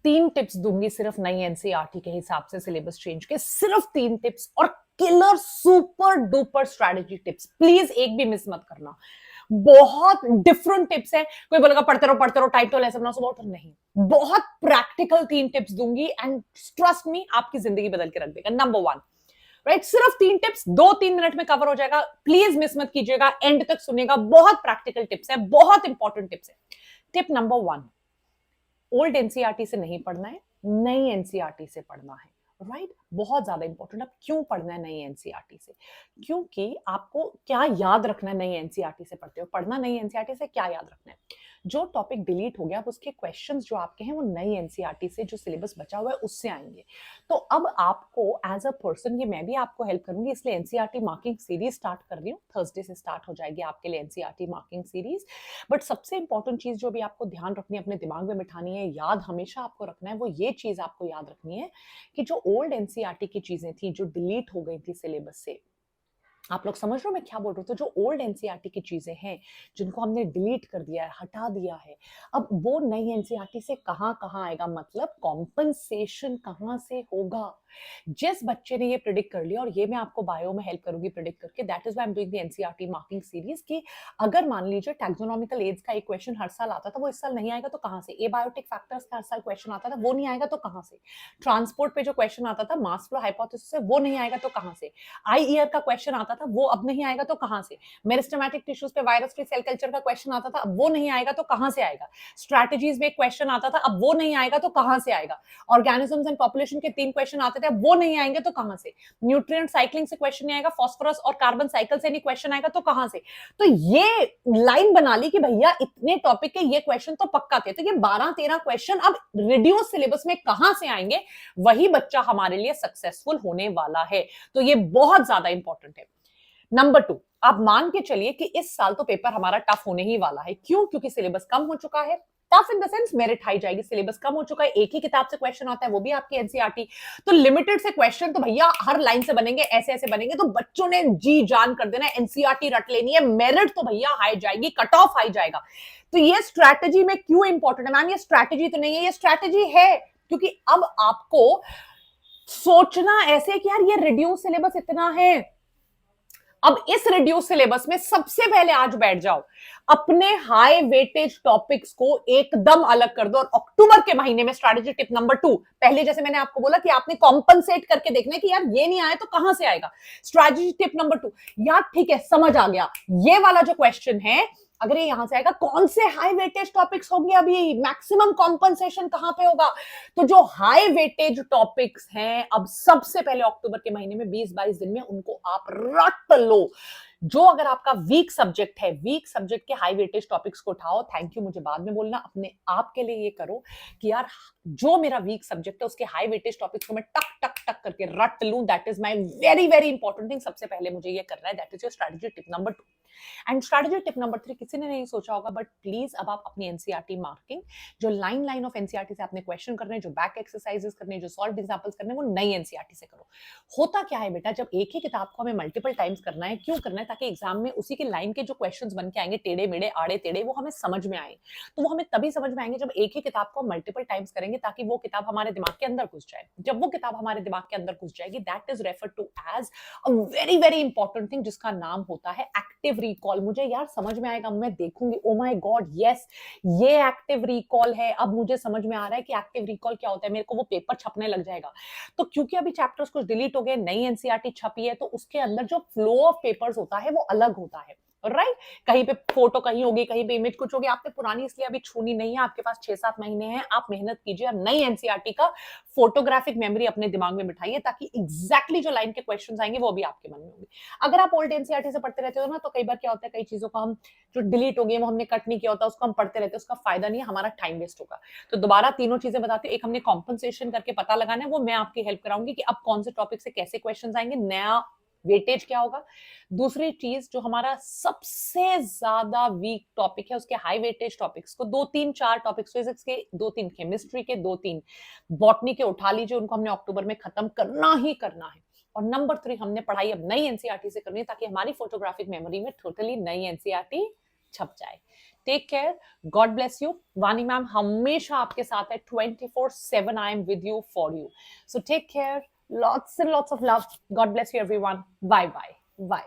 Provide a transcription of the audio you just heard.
3 tips दूंगी सिर्फ नई एनसीईआरटी के हिसाब से सिलेबस चेंज के, सिर्फ 3 टिप्स और killer super duper strategy tips. Please एक भी मिस मत करना। बहुत डिफरेंट टिप्स है। कोई बोलेगा पढ़ते रहो टाइटल ऐसे बनाओ सब, नहीं, बहुत प्रैक्टिकल 3 टिप्स दूंगी एंड ट्रस्ट मी आपकी जिंदगी बदल के रख देगा। नंबर 1, राइट, सिर्फ 3 टिप्स 2-3 मिनट में कवर हो जाएगा। प्लीज मिस मत कीजिएगा, एंड तक सुनिएगा, बहुत प्रैक्टिकल टिप्स है, बहुत इंपॉर्टेंट टिप्स है। टिप नंबर 1, ओल्ड एनसीईआरटी से नहीं पढ़ना है, नई एनसीईआरटी से पढ़ना है। राइट, बहुत ज्यादा इंपॉर्टेंट। अब क्यों पढ़ना है नई एनसीईआरटी से? क्योंकि आपको क्या याद रखना है नई एनसीईआरटी से पढ़ते हो। पढ़ना नई एनसीईआरटी से क्या याद रखना है? जो टॉपिक डिलीट हो गया अब उसके क्वेश्चंस जो आपके हैं वो नई एनसीईआरटी से जो सिलेबस बचा हुआ है उससे आएंगे। तो अब आपको एज अ पर्सन, ये मैं भी आपको हेल्प करूंगी, इसलिए एनसीईआरटी मार्किंग सीरीज स्टार्ट कर रही हूँ। थर्सडे से स्टार्ट हो जाएगी आपके लिए एनसीईआरटी मार्किंग सीरीज। बट सबसे इंपॉर्टेंट चीज जो भी आपको ध्यान रखनी है, अपने दिमाग में बिठानी है, याद हमेशा आपको रखना है, वो ये चीज आपको याद रखनी है कि जो ओल्ड एनसीईआरटी की चीजें थी जो डिलीट हो गई थी सिलेबस से, आप लोग समझ रहे हो मैं क्या बोल रहा हूँ? तो जो ओल्ड एनसीईआरटी की चीजें हैं जिनको हमने डिलीट कर दिया है, हटा दिया है, अब वो नई एनसीईआरटी से कहाँ आएगा, मतलब कॉम्पनसेशन कहाँ से होगा? जिस बच्चे ने ये प्रिडिक्ट कर लिया, और ये मैं आपको बायो में हेल्प करूंगी प्रिडिक्ट करके, that is why I am doing the NCERT marking series, कि अगर मान लीजिए टैक्सोनॉमिकल एज का एक क्वेश्चन हर साल आता था, वो इस साल नहीं आएगा तो कहां से? एबायोटिक फैक्टर्स का हर साल क्वेश्चन आता था, वो नहीं आएगा तो कहां से? ट्रांसपोर्ट पे जो क्वेश्चन आता था मास फ्लो हाइपोथेसिस से, वो नहीं आएगा तो कहां से? आई ईयर का क्वेश्चन आता था, वो अब नहीं आएगा तो कहां से? मेरिस्टेमेटिक टिश्यूज पे वायरस फ्री सेल कल्चर का क्वेश्चन आता था, अब वो नहीं आएगा तो कहां से आएगा? स्ट्रैटेजीज में क्वेश्चन आता था, अब वो नहीं आएगा तो कहां से आएगा? ऑर्गेनिजम्स एंड पॉपुलेशन के 3 क्वेश्चन आते थे, अब वो नहीं आएंगे तो कहां से? न्यूट्रिएंट साइक्लिंग से क्वेश्चन नहीं आएगा, फास्फोरस और कार्बन साइकिल से नहीं क्वेश्चन आएगा तो कहां से? तो ये लाइन बना ली कि भैया इतने टॉपिक के ये क्वेश्चन तो पक्का थे, तो ये 12-13 क्वेश्चन अब रिड्यूस सिलेबस में कहां से आएंगे? वही बच्चा हमारे लिए सक्सेसफुल होने वाला है। तो ये बहुत ज्यादा इंपॉर्टेंट है। नंबर 2, आप मान के चलिए कि इस साल तो पेपर हमारा टफ होने ही वाला है। क्यों? क्योंकि सिलेबस कम हो चुका है। Tough in the sense merit high जाएगी, सिलेबस कम हो चुका है, एक ही किताब से क्वेश्चन आता है, वो भी आपकी एनसीईआरटी। तो लिमिटेड से क्वेश्चन तो भैया हर लाइन से बनेंगे, ऐसे ऐसे बनेंगे, तो बच्चों ने जी जान कर देना, एनसीईआरटी रट लेनी है, मेरिट तो भैया हाई जाएगी, कट ऑफ हाई जाएगा। तो ये स्ट्रैटेजी में क्यों इंपॉर्टेंट है मैम? ये स्ट्रैटेजी तो नहीं है, ये स्ट्रैटेजी है, क्योंकि अब आपको सोचना ऐसे है कि यार ये रिड्यूस सिलेबस इतना है, अब इस रिड्यूस सिलेबस में सबसे पहले आज बैठ जाओ, अपने हाई वेटेज टॉपिक्स को एकदम अलग कर दो। और अक्टूबर के महीने में स्ट्रैटेजी टिप नंबर 2, पहले जैसे मैंने आपको बोला कि आपने कॉम्पनसेट करके देखना है कि यार ये नहीं आया तो कहां से आएगा। स्ट्रैटेजी टिप नंबर 2, यार ठीक है समझ आ गया, ये वाला जो क्वेश्चन है अगर ये यहां से आएगा, कौन से हाई वेटेज टॉपिक्स होंगे, अभी मैक्सिमम कॉम्पनसेशन कहां पे होगा? तो जो हाई वेटेज टॉपिक्स हैं, अब सबसे पहले अक्टूबर के महीने में 20-22 दिन में उनको आप रट लो। जो अगर आपका वीक सब्जेक्ट है, वीक सब्जेक्ट के हाई वेटेज टॉपिक्स को उठाओ, थैंक यू मुझे बाद में बोलना, अपने आप के लिए ये करो कि यार जो मेरा वीक सब्जेक्ट है उसके हाई वेटेज टॉपिक्स को मैं टक टक टक करके रट लूं। That is my very very important thing, सबसे पहले मुझे ये करना है। That is your strategy tip number 2। And strategy tip number 3 किसी ने नहीं सोचा होगा, बट प्लीज अब आप अपनी एनसीईआरटी मार्किंग, जो लाइन ऑफ एनसीईआरटी से आपने क्वेश्चन करने हैं, जो बैक एक्सरसाइजेस करने हैं, जो सॉल्व एग्जांपल्स करने हैं, वो नई एनसीईआरटी से करो। होता क्या है बेटा, जब एक ही किताब को हमें मल्टीपल टाइम्स करना है, क्यों करना है? ताकि एग्जाम में उसी के लाइन के जो क्वेश्चंस बन के आएंगे, टेढ़े मेढ़े आड़े टेढ़े, वो हमें समझ में आए। तो वो हमें तभी समझ में आएंगे जब एक ही किताब को मल्टीपल टाइम्स करेंगे, ताकि वो किताब हमारे दिमाग के अंदर घुस जाए। जब वो किताब हमारे दिमाग के अंदर घुस जाएगी, that is refer to as a very very important thing, जिसका नाम होता है एक्टिव रिकॉल। मुझे यार समझ में आएगा, मैं देखूंगी, ओ माय गॉड यस ये एक्टिव रिकॉल है, अब मुझे समझ में आ रहा है कि एक्टिव रिकॉल क्या होता है, मेरे को वो पेपर छपने लग जाएगा। तो क्योंकि अभी चैप्टर्स कुछ डिलीट हो गए, नई एनसीईआरटी छपी है, तो उसके अंदर जो फ्लो ऑफ पेपर्स होता है वो अलग होता है। राइट, कहीं पे फोटो कहीं होगी, कहीं पे इमेज कुछ होगी। आपने पुरानी इसलिए अभी छूनी नहीं है, आपके पास 6-7 महीने हैं, आप मेहनत कीजिए और नई एनसीईआरटी का फोटोग्राफिक मेमोरी अपने दिमाग में बिठाइए, ताकि एग्जैक्टली जो लाइन के क्वेश्चंस आएंगे वो भी आपके मन में होंगे। अगर आप ओल्ड एनसीईआरटी से पढ़ते रहते हो ना, तो कई बार क्या होता है, कई चीजों का हम जो डिलीट हो गई वो हमने कट नहीं किया होता, उसको हम पढ़ते रहते हैं, उसका फायदा नहीं है, हमारा टाइम वेस्ट होगा। तो दोबारा तीनों चीजें बताती हूँ। एक, हमने कॉम्पनसेशन करके पता लगाना है, वो मैं आपकी हेल्प कराऊंगी कि अब कौन से टॉपिक से कैसे क्वेश्चंस आएंगे, नया वेटेज क्या होगा। दूसरी चीज, जो हमारा सबसे ज्यादा वीक टॉपिक है, उसके हाई वेटेज टॉपिक्स को 2-3-4 टॉपिक्स, फिजिक्स के 2-3, केमिस्ट्री के 2-3, बॉटनी के उठा लीजिए, उनको हमने अक्टूबर में खत्म करना ही करना है। और नंबर 3, हमने पढ़ाई अब नई एनसीईआरटी से करनी है, ताकि हमारी फोटोग्राफिक मेमोरी में टोटली नई एनसीईआरटी छप जाए। Take care, god bless you. Vani ma'am हमेशा आपके साथ है, 24/7 I am with you, for you. So take care, lots and lots of love. God bless you everyone. Bye bye. Bye.